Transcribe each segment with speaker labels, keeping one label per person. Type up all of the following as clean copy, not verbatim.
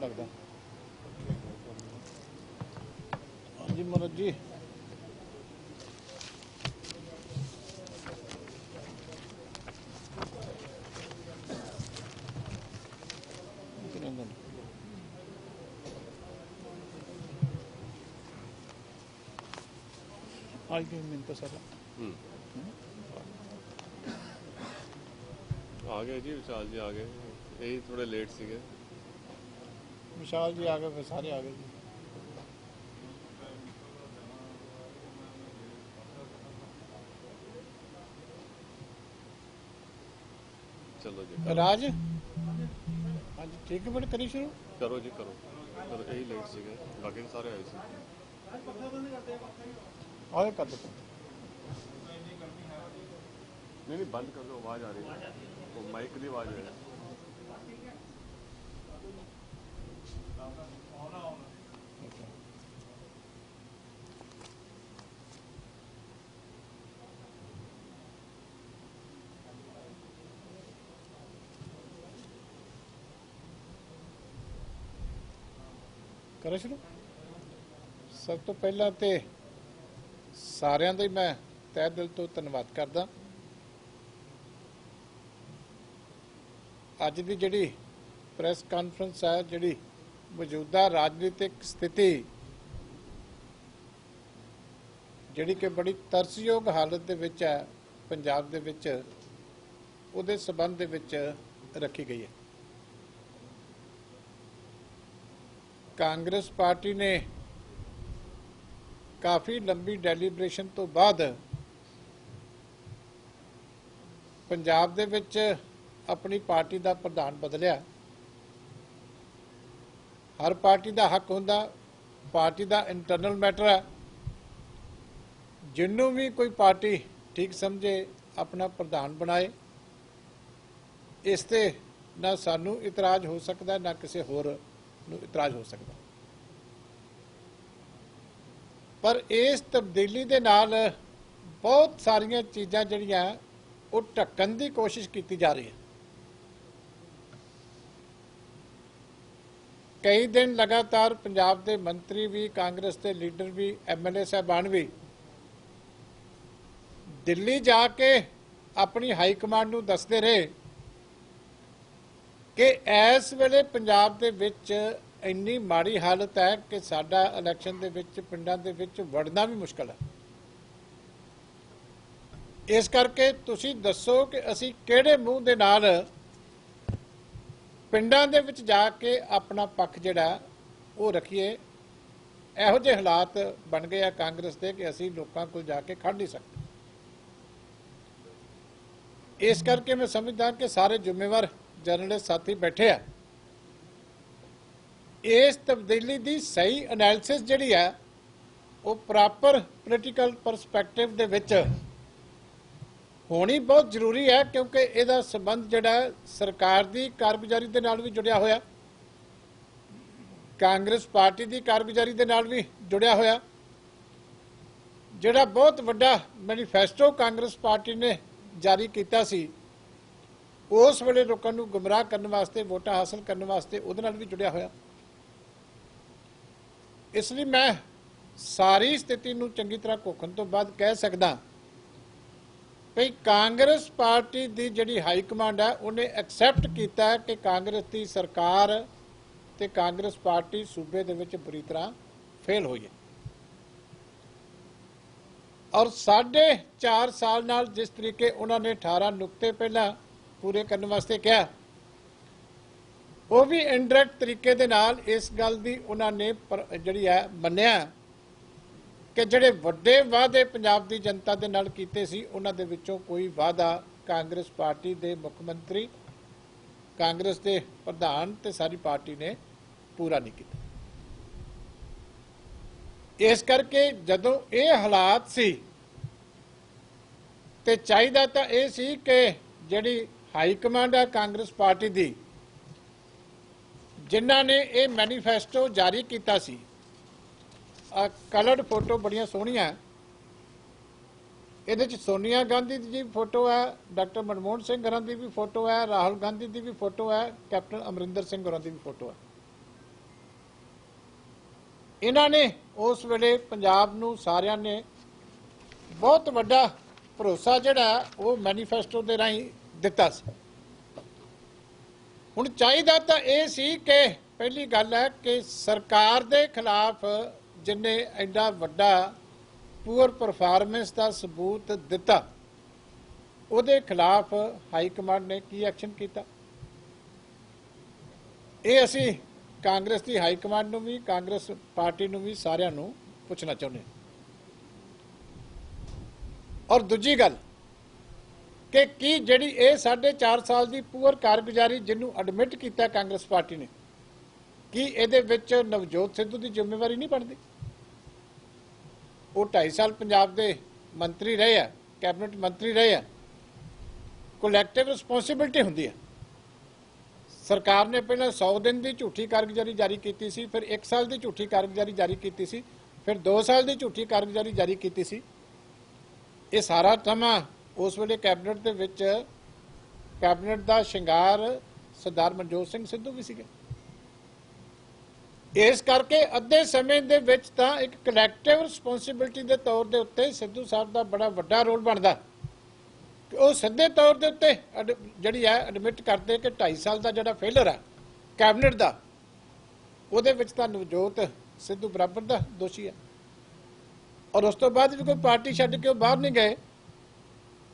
Speaker 1: लगता। हाँ जी मनोज जी। आज के मिनट सर
Speaker 2: आ गए जी, विशाल जी आ गए। यही थोड़े लेट सीगे।
Speaker 1: विशाल जी आ गए, फिर सारे आ गए जी।
Speaker 2: चलो जी
Speaker 1: राज हाँ जी ठीक है, बड़े करी शुरू
Speaker 2: करो जी करो। यही लेट सीगे, बाकी सारे आए सी।
Speaker 1: आए कर दो।
Speaker 2: नहीं बंद कर दो, आवाज आ रही है, वो माइक की आवाज है।
Speaker 1: करो शुरू। सब तो पहला तो सारिਆਂ ਦਾ ਹੀ मैं तह दिल तो धन्यवाद करदा। ਅੱਜ ਦੀ ਜਿਹੜੀ ਪ੍ਰੈਸ ਕਾਨਫਰੰਸ ਹੈ, ਜਿਹੜੀ ਮੌਜੂਦਾ ਰਾਜਨੀਤਿਕ ਸਥਿਤੀ ਜਿਹੜੀ ਕਿ ਬੜੀ ਤਰਸਯੋਗ ਹਾਲਤ ਦੇ ਵਿੱਚ ਹੈ ਪੰਜਾਬ ਦੇ ਵਿੱਚ, ਉਹਦੇ ਸਬੰਧ ਦੇ ਵਿੱਚ ਰੱਖੀ ਗਈ ਹੈ। ਕਾਂਗਰਸ ਪਾਰਟੀ ਨੇ ਕਾਫੀ ਲੰਬੀ ਡੈਲੀਬਰੇਸ਼ਨ ਤੋਂ ਬਾਅਦ ਪੰਜਾਬ ਦੇ ਵਿੱਚ अपनी पार्टी का प्रधान बदलिया। हर पार्टी का हक होंदा, पार्टी का इंटरनल मैटर है। जिन्हों भी कोई पार्टी ठीक समझे अपना प्रधान बनाए, इसते ना सानू इतराज हो सकता, ना किसी होर नू इतराज हो सकता। पर इस तब्दीली दे नाल बहुत सारियां चीज़ां जिहड़ियां वो ढक्कण की कोशिश की जा रही है। कई दिन लगातार पंजाब के मंत्री भी, कांग्रेस के लीडर भी, MLA साहबान भी दिल्ली जाके अपनी हाई कमांड नूं दसदे रहे कि इस वेले पंजाब दे विच इन्नी माड़ी हालत है कि साडा इलैक्शन दे विच पिंडां दे विच वड़ना भी मुश्किल है। इस करके तुसीं दसो कि असीं किहड़े मूँह दे नाल पिंडां दे विच जाके अपना पक्ष जिहड़ा वो रखिए। इहो जिहे हालात बन गए आ कांग्रेस के कि असीं लोकां कोल जाके खड़ नहीं सकते। इस करके मैं समझदा कि सारे जिम्मेवार जर्नलिस्ट साथी बैठे आ, इस तब्दीली की सही एनालिसिस जिहड़ी है वो प्रॉपर पोलीटिकल परसपैक्टिव दे विच होनी बहुत जरूरी है, क्योंकि इसका संबंध जिहड़ा सरकार की कारगुजारी दे नाल भी जुड़िया होया, कांग्रेस पार्टी की कारगुजारी दे नाल भी जुड़िया होया। जिहड़ा बहुत वड्डा मैनीफेस्टो कांग्रेस पार्टी ने जारी किया सी, उस वेले लोगों को गुमराह करने वास्ते, वोटां हासिल करने वास्ते उहदे नाल भी जुड़िया होया। इसलिए मैं सारी स्थिति नूं चंगी तरह घोखण तो बाद कह सकदा भाई कांग्रेस पार्टी की जिहड़ी हाई कमांड है उन्हें एक्सैप्ट किया कि कांग्रेस की सरकार ते कांग्रेस पार्टी सूबे दे विच बुरी तरह फेल हुई है। और 4.5 साल नाल जिस तरीके उन्होंने 18 नुकते पहला पूरे करने वास्ते कहा, वो भी इनडायरैक्ट तरीके दे नाल इस गल दी उन्होंने जिहड़ी है मन्निया कि जिहड़े वड्डे वादे पंजाब की जनता दे नाल कीते सी, उन्हां दे विचों कोई वादा कांग्रेस पार्टी दे मुख्यमंत्री, कांग्रेस के प्रधान ते सारी पार्टी ने पूरा नहीं किया। इस करके जदों ये हालात सी ते चाहिदा तां ये सी कि जिहड़ी हाई कमांड है कांग्रेस पार्टी की, जिन्हां ने ये मैनीफेस्टो जारी किया सी, कलर्ड फोटो बड़िया सोहनिया, ये सोनिया गांधी की फोटो है, डॉक्टर मनमोहन सिंह होरां की भी फोटो है, राहुल गांधी की भी फोटो है, कैप्टन अमरिंदर सिंह होरां की भी फोटो है। ਇਹਨਾਂ ਨੇ ਉਸ ਵੇਲੇ ਪੰਜਾਬ ਨੂੰ ਸਾਰਿਆਂ ਨੇ ਬਹੁਤ ਵੱਡਾ ਭਰੋਸਾ ਜਿਹੜਾ ਉਹ ਮੈਨੀਫੈਸਟੋ ਦੇ ਰਾਹੀਂ ਦਿੱਤਾ ਸੀ। ਹੁਣ ਚਾਹੀਦਾ ਤਾਂ ਇਹ ਸੀ ਕਿ ਪਹਿਲੀ ਗੱਲ ਹੈ ਕਿ ਸਰਕਾਰ ਦੇ ਖਿਲਾਫ ਜਿੰਨੇ ਐਡਾ ਵੱਡਾ ਪੂਅਰ ਪਰਫਾਰਮੈਂਸ ਦਾ ਸਬੂਤ ਦਿੱਤਾ ਉਹਦੇ ਖਿਲਾਫ ਹਾਈ ਕਮਾਂਡ ਨੇ ਕੀ ਐਕਸ਼ਨ ਕੀਤਾ, ਇਹ ਅਸੀਂ ਕਾਂਗਰਸ ਦੀ ਹਾਈ ਕਮਾਂਡ ਨੂੰ ਵੀ ਕਾਂਗਰਸ ਪਾਰਟੀ ਨੂੰ ਵੀ ਸਾਰਿਆਂ ਨੂੰ ਪੁੱਛਣਾ ਚਾਹੁੰਦੇ ਹਾਂ। ਔਰ ਦੂਜੀ ਗੱਲ ਕਿ ਕੀ ਜਿਹੜੀ ਇਹ 4.5 ਸਾਲ ਦੀ ਪੂਅਰ ਕਾਰਗੁਜ਼ਾਰੀ ਜਿਹਨੂੰ ਐਡਮਿਟ ਕੀਤਾ ਕਾਂਗਰਸ ਪਾਰਟੀ ਨੇ, ਕੀ ਇਹਦੇ ਵਿੱਚ ਨਵਜੋਤ ਸਿੱਧੂ ਦੀ ਜ਼ਿੰਮੇਵਾਰੀ ਨਹੀਂ ਬਣਦੀ? ਉਹ 2.5 ਸਾਲ ਪੰਜਾਬ ਦੇ ਮੰਤਰੀ ਰਹੇ ਆ, ਕੈਬਨਿਟ ਮੰਤਰੀ ਰਹੇ ਆ, ਕਲੈਕਟਿਵ ਰਿਸਪੌਂਸਿਬਿਲਟੀ ਹੁੰਦੀ ਹੈ। ਸਰਕਾਰ ਨੇ ਪਹਿਲਾਂ 100 ਦਿਨ ਦੀ ਝੂਠੀ ਕਾਰਗੁਜ਼ਾਰੀ ਜਾਰੀ ਕੀਤੀ ਸੀ, ਫਿਰ 1 ਸਾਲ ਦੀ ਝੂਠੀ ਕਾਰਗੁਜ਼ਾਰੀ ਜਾਰੀ ਕੀਤੀ ਸੀ, ਫਿਰ 2 ਸਾਲ ਦੀ ਝੂਠੀ ਕਾਰਗੁਜ਼ਾਰੀ ਜਾਰੀ ਕੀਤੀ ਸੀ। ਇਹ ਸਾਰਾ ਸਮਾਂ ਉਸ ਵੇਲੇ ਕੈਬਨਿਟ ਦੇ ਵਿੱਚ ਕੈਬਨਿਟ ਦਾ ਸ਼ਿੰਗਾਰ ਸਰਦਾਰ ਮਨਜੋਤ ਸਿੰਘ ਸਿੱਧੂ ਵੀ ਸੀਗੇ। ਇਸ ਕਰਕੇ ਅੱਧੇ ਸਮੇਂ ਦੇ ਵਿੱਚ ਤਾਂ ਇੱਕ ਕਲੈਕਟਿਵ ਰਿਸਪੌਂਸਿਬਿਲਟੀ ਦੇ ਤੌਰ ਦੇ ਉੱਤੇ ਸਿੱਧੂ ਸਾਹਿਬ ਦਾ ਬੜਾ ਵੱਡਾ ਰੋਲ ਬਣਦਾ ਕਿ ਉਹ ਸਿੱਧੇ ਤੌਰ ਦੇ ਉੱਤੇ ਜਿਹੜੀ ਹੈ ਐਡਮਿਟ ਕਰਦੇ ਕਿ 2.5 ਸਾਲ ਦਾ ਜਿਹੜਾ ਫੇਲਰ ਹੈ ਕੈਬਨਿਟ ਦਾ, ਉਹਦੇ ਵਿੱਚ ਤਾਂ ਨਵਜੋਤ ਸਿੱਧੂ ਬਰਾਬਰ ਦਾ ਦੋਸ਼ੀ ਹੈ। ਔਰ ਉਸ ਤੋਂ ਬਾਅਦ ਵੀ ਕੋਈ ਪਾਰਟੀ ਛੱਡ ਕੇ ਉਹ ਬਾਹਰ ਨਹੀਂ ਗਏ।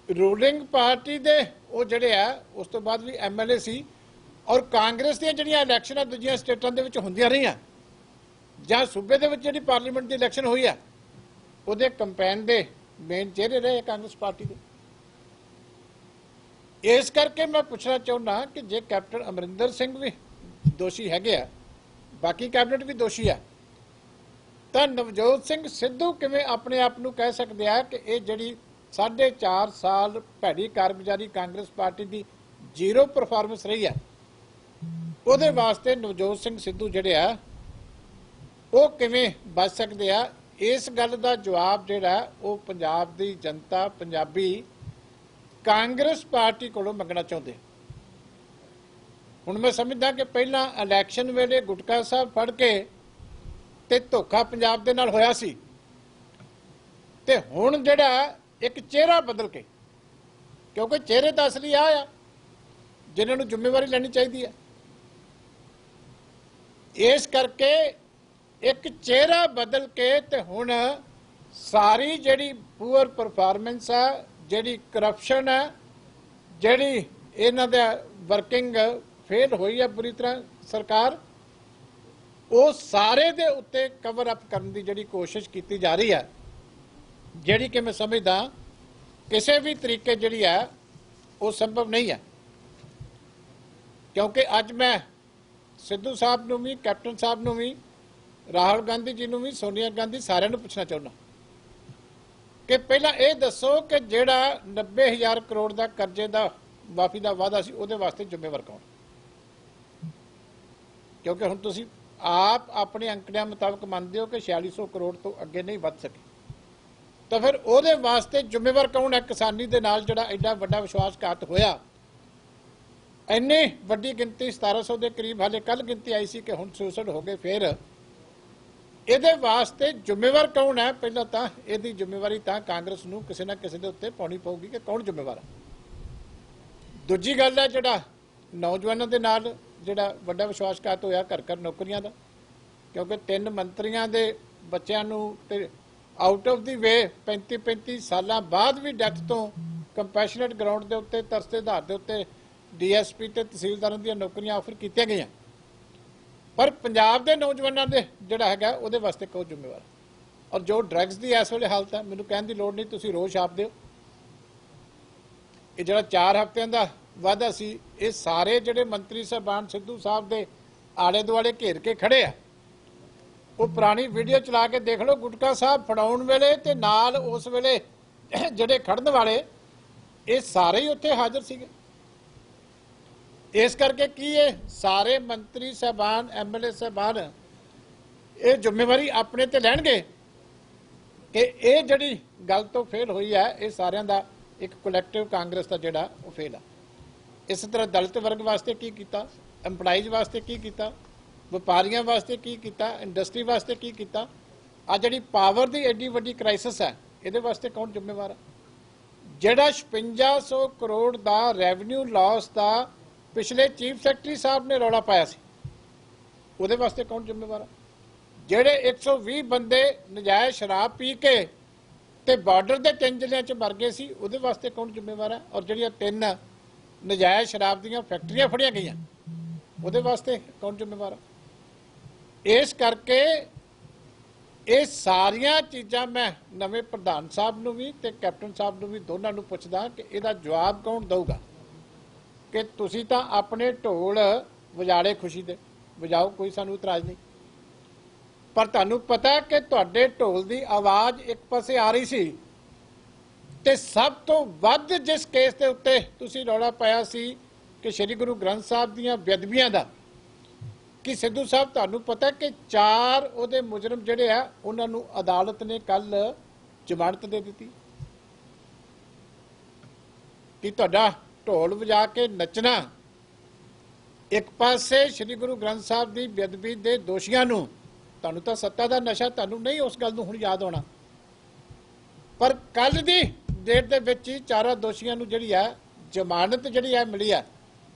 Speaker 1: ਰੂਲਿੰਗ ਪਾਰਟੀ ਦੇ ਉਹ ਜਿਹੜੇ ਆ ਉਸ ਤੋਂ ਬਾਅਦ ਵੀ ਐਮਐਲਏ ਸੀ। ਔਰ ਕਾਂਗਰਸ ਦੀਆਂ ਜਿਹੜੀਆਂ ਇਲੈਕਸ਼ਨਾਂ ਦੂਜੀਆਂ ਸਟੇਟਾਂ ਦੇ ਵਿੱਚ ਹੁੰਦੀਆਂ ਰਹੀਆਂ ਜਾਂ ਸੂਬੇ ਦੇ ਵਿੱਚ ਜਿਹੜੀ ਪਾਰਲੀਮੈਂਟ ਦੀ ਇਲੈਕਸ਼ਨ ਹੋਈ ਆ ਉਹਦੇ ਕੰਪੇਨ ਦੇ ਮੇਨ ਚਿਹਰੇ ਰਹੇ ਕਾਂਗਰਸ ਪਾਰਟੀ ਦੇ। ਇਸ ਕਰਕੇ ਮੈਂ ਪੁੱਛਣਾ ਚਾਹੁੰਦਾ ਕਿ ਜੇ ਕੈਪਟਨ ਅਮਰਿੰਦਰ ਸਿੰਘ ਵੀ ਦੋਸ਼ੀ ਹੈਗੇ ਆ, ਬਾਕੀ ਕੈਬਨਿਟ ਵੀ ਦੋਸ਼ੀ ਆ, ਤਾਂ ਨਵਜੋਤ ਸਿੰਘ ਸਿੱਧੂ ਕਿਵੇਂ ਆਪਣੇ ਆਪ ਨੂੰ ਕਹਿ ਸਕਦੇ ਆ ਕਿ ਇਹ ਜਿਹੜੀ 4.5 ਸਾਲ ਭੈੜੀ ਕਾਰਗੁਜ਼ਾਰੀ ਕਾਂਗਰਸ ਪਾਰਟੀ ਦੀ ਜ਼ੀਰੋ ਪਰਫਾਰਮੈਂਸ ਰਹੀ ਹੈ, ਉਹਦੇ ਵਾਸਤੇ ਨਵਜੋਤ ਸਿੰਘ ਸਿੱਧੂ ਜਿਹੜੇ ਆ ਉਹ ਕਿਵੇਂ ਬਚ ਸਕਦੇ ਆ? ਇਸ ਗੱਲ ਦਾ ਜਵਾਬ ਜਿਹੜਾ ਉਹ ਪੰਜਾਬ ਦੀ ਜਨਤਾ, ਪੰਜਾਬੀ ਕਾਂਗਰਸ ਪਾਰਟੀ ਕੋਲੋਂ ਮੰਗਣਾ ਚਾਹੁੰਦੇ। ਹੁਣ ਮੈਂ ਸਮਝਦਾ ਕਿ ਪਹਿਲਾਂ ਇਲੈਕਸ਼ਨ ਵੇਲੇ ਗੁਟਕਾ ਸਾਹਿਬ ਫੜ ਕੇ ਤੇ ਧੋਖਾ ਪੰਜਾਬ ਦੇ ਨਾਲ ਹੋਇਆ ਸੀ, ਤੇ ਹੁਣ ਜਿਹੜਾ ਇੱਕ ਚਿਹਰਾ ਬਦਲ ਕੇ, ਕਿਉਂਕਿ ਚਿਹਰੇ ਤਾਂ ਅਸਲੀ ਆ ਜਿਨ੍ਹਾਂ ਨੂੰ ਜ਼ਿੰਮੇਵਾਰੀ ਲੈਣੀ ਚਾਹੀਦੀ ਹੈ, ਇਸ ਕਰਕੇ ਇੱਕ ਚਿਹਰਾ ਬਦਲ ਕੇ ਤੇ ਹੁਣ ਸਾਰੀ ਜਿਹੜੀ ਪੂਅਰ ਪਰਫਾਰਮੈਂਸ ਆ, ਜਿਹੜੀ ਕਰਪਸ਼ਨ ਹੈ, ਜਿਹੜੀ ਇਹਨਾਂ ਦਾ ਵਰਕਿੰਗ ਫੇਲ ਹੋਈ ਹੈ ਬੁਰੀ ਤਰ੍ਹਾਂ ਸਰਕਾਰ, ਉਹ ਸਾਰੇ ਦੇ ਉੱਤੇ ਕਵਰ ਅਪ ਕਰਨ ਦੀ ਜਿਹੜੀ ਕੋਸ਼ਿਸ਼ ਕੀਤੀ ਜਾ ਰਹੀ ਹੈ, ਜਿਹੜੀ ਕਿ ਮੈਂ ਸਮਝਦਾ ਕਿਸੇ ਵੀ ਤਰੀਕੇ ਜਿਹੜੀ ਹੈ ਉਹ ਸੰਭਵ ਨਹੀਂ ਹੈ। ਕਿਉਂਕਿ ਅੱਜ ਮੈਂ ਸਿੱਧੂ ਸਾਹਿਬ ਨੂੰ ਵੀ, ਕੈਪਟਨ ਸਾਹਿਬ ਨੂੰ ਵੀ, ਰਾਹੁਲ ਗਾਂਧੀ ਜੀ ਨੂੰ ਵੀ, ਸੋਨੀਆ ਗਾਂਧੀ ਸਾਰਿਆਂ ਨੂੰ ਪੁੱਛਣਾ ਚਾਹੁੰਦਾ ਕਿ ਪਹਿਲਾਂ ਇਹ ਦੱਸੋ ਕਿ ਜਿਹੜਾ 90,000 ਕਰੋੜ ਦਾ ਕਰਜ਼ੇ ਦਾ ਮਾਫੀ ਦਾ ਵਾਅਦਾ ਸੀ ਉਹਦੇ ਵਾਸਤੇ ਜ਼ਿੰਮੇਵਾਰ ਕੌਣ? ਕਿਉਂਕਿ ਹੁਣ ਤੁਸੀਂ ਆਪ ਆਪਣੇ ਅੰਕੜਿਆਂ ਮੁਤਾਬਕ ਮੰਨਦੇ ਹੋ ਕਿ 4600 ਕਰੋੜ ਤੋਂ ਅੱਗੇ ਨਹੀਂ ਵੱਧ ਸਕੇ, ਤਾਂ ਫਿਰ ਉਹਦੇ ਵਾਸਤੇ ਜ਼ਿੰਮੇਵਾਰ ਕੌਣ ਹੈ? ਕਿਸਾਨੀ ਦੇ ਨਾਲ ਜਿਹੜਾ ਐਡਾ ਵੱਡਾ ਵਿਸ਼ਵਾਸਘਾਤ ਹੋਇਆ, ਇੰਨੀ ਵੱਡੀ ਗਿਣਤੀ 1700 ਦੇ ਕਰੀਬ, ਹਾਲੇ ਕੱਲ ਗਿਣਤੀ ਆਈ ਸੀ ਕਿ ਹੁਣ ਸੁਸਾਈਡ ਹੋ ਗਏ, ਫਿਰ ਇਹਦੇ ਵਾਸਤੇ ਜ਼ਿੰਮੇਵਾਰ ਕੌਣ ਹੈ? ਪਹਿਲਾਂ ਤਾਂ ਇਹਦੀ ਜ਼ਿੰਮੇਵਾਰੀ ਤਾਂ ਕਾਂਗਰਸ ਨੂੰ ਕਿਸੇ ਨਾ ਕਿਸੇ ਦੇ ਉੱਤੇ ਪਾਉਣੀ ਪਊਗੀ ਕਿ ਕੌਣ ਜ਼ਿੰਮੇਵਾਰ ਹੈ। ਦੂਜੀ ਗੱਲ ਹੈ ਜਿਹੜਾ ਨੌਜਵਾਨਾਂ ਦੇ ਨਾਲ ਜਿਹੜਾ ਵੱਡਾ ਵਿਸ਼ਵਾਸਘਾਤ ਹੋਇਆ ਘਰ ਘਰ ਨੌਕਰੀਆਂ ਦਾ, ਕਿਉਂਕਿ 3 ਮੰਤਰੀਆਂ ਦੇ ਬੱਚਿਆਂ ਨੂੰ ਤੇ ਆਊਟ ਆਫ ਦੀ ਵੇ 35 ਸਾਲਾਂ ਬਾਅਦ ਵੀ ਡੈਥ ਤੋਂ ਕੰਪੈਸ਼ਨੇਟ ਗਰਾਊਂਡ ਦੇ ਉੱਤੇ ਤਰਸ ਦੇ ਆਧਾਰ ਦੇ ਉੱਤੇ ਡੀਐਸਪੀ ਤੇ ਤਹਿਸੀਲਦਾਰਾਂ ਦੀਆਂ ਨੌਕਰੀਆਂ ਆਫਰ ਕੀਤੀਆਂ ਗਈਆਂ, ਪਰ ਪੰਜਾਬ ਦੇ ਨੌਜਵਾਨਾਂ ਦੇ ਜਿਹੜਾ ਹੈਗਾ ਉਹਦੇ ਵਾਸਤੇ ਕੌਣ ਜ਼ਿੰਮੇਵਾਰ? ਔਰ ਜੋ ਡਰੱਗਸ ਦੀ ਇਸ ਵੇਲੇ ਹਾਲਤ ਹੈ, ਮੈਨੂੰ ਕਹਿਣ ਦੀ ਲੋੜ ਨਹੀਂ, ਤੁਸੀਂ ਰੋਜ਼ ਛਾਪ ਦਿਓ। ਇਹ ਜਿਹੜਾ 4 ਹਫ਼ਤਿਆਂ ਦਾ ਵਾਅਦਾ ਸੀ, ਇਹ ਸਾਰੇ ਜਿਹੜੇ ਮੰਤਰੀ ਸਾਹਿਬਾਨ ਸਿੱਧੂ ਸਾਹਿਬ ਦੇ ਆਲੇ ਦੁਆਲੇ ਘੇਰ ਕੇ ਖੜੇ ਆ, ਉਹ ਪੁਰਾਣੀ ਵੀਡੀਓ ਚਲਾ ਕੇ ਦੇਖ ਲਓ। ਗੁਟਕਾ ਸਾਹਿਬ ਫੜਾਉਣ ਵੇਲੇ ਤੇ ਨਾਲ ਉਸ ਵੇਲੇ ਜਿਹੜੇ ਖੜਨ ਵਾਲੇ, ਇਹ ਸਾਰੇ ਹੀ ਉੱਥੇ ਹਾਜ਼ਰ ਸੀਗੇ। ਇਸ ਕਰਕੇ ਕੀ ਇਹ ਸਾਰੇ ਮੰਤਰੀ ਸਾਹਿਬਾਨ, ਐਮਐਲਏ ਸਾਹਿਬਾਨ ਇਹ ਜ਼ਿੰਮੇਵਾਰੀ ਆਪਣੇ ਤੇ ਲੈਣਗੇ ਕਿ ਇਹ ਜਿਹੜੀ ਗੱਲ ਤੋਂ ਫੇਲ ਹੋਈ ਹੈ, ਇਹ ਸਾਰਿਆਂ ਦਾ ਇੱਕ ਕਲੈਕਟਿਵ ਕਾਂਗਰਸ ਦਾ ਜਿਹੜਾ ਉਹ ਫੇਲ ਆ। ਇਸੇ ਤਰ੍ਹਾਂ ਦਲਿਤ ਵਰਗ ਵਾਸਤੇ ਕੀ ਕੀਤਾ, ਐਮਪਲਾਈਜ਼ ਵਾਸਤੇ ਕੀ ਕੀਤਾ, ਵਪਾਰੀਆਂ ਵਾਸਤੇ ਕੀ ਕੀਤਾ, ਇੰਡਸਟਰੀ ਵਾਸਤੇ ਕੀ ਕੀਤਾ। ਆ ਜਿਹੜੀ ਪਾਵਰ ਦੀ ਐਡੀ ਵੱਡੀ ਕ੍ਰਾਈਸਿਸ ਹੈ, ਇਹਦੇ ਵਾਸਤੇ ਕੌਣ ਜ਼ਿੰਮੇਵਾਰ ਹੈ? ਜਿਹੜਾ 5600 ਕਰੋੜ ਦਾ ਰੈਵਨਿਊ ਲਾਸ ਦਾ ਪਿਛਲੇ ਚੀਫ ਸੈਕਟਰੀ ਸਾਹਿਬ ਨੇ ਰੌਲਾ ਪਾਇਆ ਸੀ, ਉਹਦੇ ਵਾਸਤੇ ਕੌਣ ਜ਼ਿੰਮੇਵਾਰ ਹੈ? ਜਿਹੜੇ 120 ਬੰਦੇ ਨਜਾਇਜ਼ ਸ਼ਰਾਬ ਪੀ ਕੇ ਤੇ ਬਾਰਡਰ ਦੇ 3 ਜ਼ਿਲ੍ਹਿਆਂ 'ਚ ਮਰ ਗਏ ਸੀ, ਉਹਦੇ ਵਾਸਤੇ ਕੌਣ ਜ਼ਿੰਮੇਵਾਰ ਹੈ? ਔਰ ਜਿਹੜੀਆਂ 3 ਨਜਾਇਜ਼ ਸ਼ਰਾਬ ਦੀਆਂ ਫੈਕਟਰੀਆਂ ਫੜੀਆਂ ਗਈਆਂ, ਉਹਦੇ ਵਾਸਤੇ ਕੌਣ ਜ਼ਿੰਮੇਵਾਰ ਹੈ? ਇਸ ਕਰਕੇ ਇਹ ਸਾਰੀਆਂ ਚੀਜ਼ਾਂ ਮੈਂ ਨਵੇਂ ਪ੍ਰਧਾਨ ਸਾਹਿਬ ਨੂੰ ਵੀ ਤੇ ਕੈਪਟਨ ਸਾਹਿਬ ਨੂੰ ਵੀ ਦੋਨਾਂ ਨੂੰ ਪੁੱਛਦਾ ਕਿ ਇਹਦਾ ਜਵਾਬ ਕੌਣ ਦਊਗਾ। ਕਿ ਤੁਸੀਂ ਤਾਂ ਆਪਣੇ ਢੋਲ ਵਜਾੜੇ ਖੁਸ਼ੀ ਦੇ ਵਜਾਓ, ਕੋਈ ਸਾਨੂੰ ਇਤਰਾਜ਼ ਨਹੀਂ, ਪਰ ਤੁਹਾਨੂੰ ਪਤਾ ਕਿ ਤੁਹਾਡੇ ਢੋਲ ਦੀ ਆਵਾਜ਼ ਇੱਕ ਪਾਸੇ ਆ ਰਹੀ ਸੀ ਤੇ ਸਭ ਤੋਂ ਵੱਧ ਜਿਸ ਕੇਸ ਦੇ ਉੱਤੇ ਤੁਸੀਂ ਰੌਲਾ ਪਾਇਆ ਸੀ ਕਿ ਸ੍ਰੀ ਗੁਰੂ ਗ੍ਰੰਥ ਸਾਹਿਬ ਦੀਆਂ ਬੇਅਦਬੀਆਂ ਦਾ, ਕਿ ਸਿੱਧੂ ਸਾਹਿਬ ਤੁਹਾਨੂੰ ਪਤਾ ਕਿ 4 ਉਹਦੇ ਮੁਜਰਮ ਜਿਹੜੇ ਆ ਉਹਨਾਂ ਨੂੰ ਅਦਾਲਤ ਨੇ ਕੱਲ ਜ਼ਮਾਨਤ ਦੇ ਦਿੱਤੀ। ਕਿ ਤੁਹਾਡਾ ਢੋਲ ਵਜਾ ਕੇ ਨੱਚਣਾ, ਇੱਕ ਪਾਸੇ ਸ੍ਰੀ ਗੁਰੂ ਗ੍ਰੰਥ ਸਾਹਿਬ ਦੀ ਬੇਅਦਬੀ ਦੇ ਦੋਸ਼ੀਆਂ ਨੂੰ, ਤੁਹਾਨੂੰ ਤਾਂ ਸੱਤਾ ਦਾ ਨਸ਼ਾ, ਤੁਹਾਨੂੰ ਨਹੀਂ ਉਸ ਗੱਲ ਨੂੰ ਹੁਣ ਯਾਦ ਹੋਣਾ, ਪਰ ਕੱਲ ਦੀ ਡੇਟ ਦੇ ਵਿੱਚ ਹੀ 4 ਦੋਸ਼ੀਆਂ ਨੂੰ ਜਿਹੜੀ ਹੈ ਜ਼ਮਾਨਤ ਜਿਹੜੀ ਹੈ ਮਿਲੀ ਹੈ,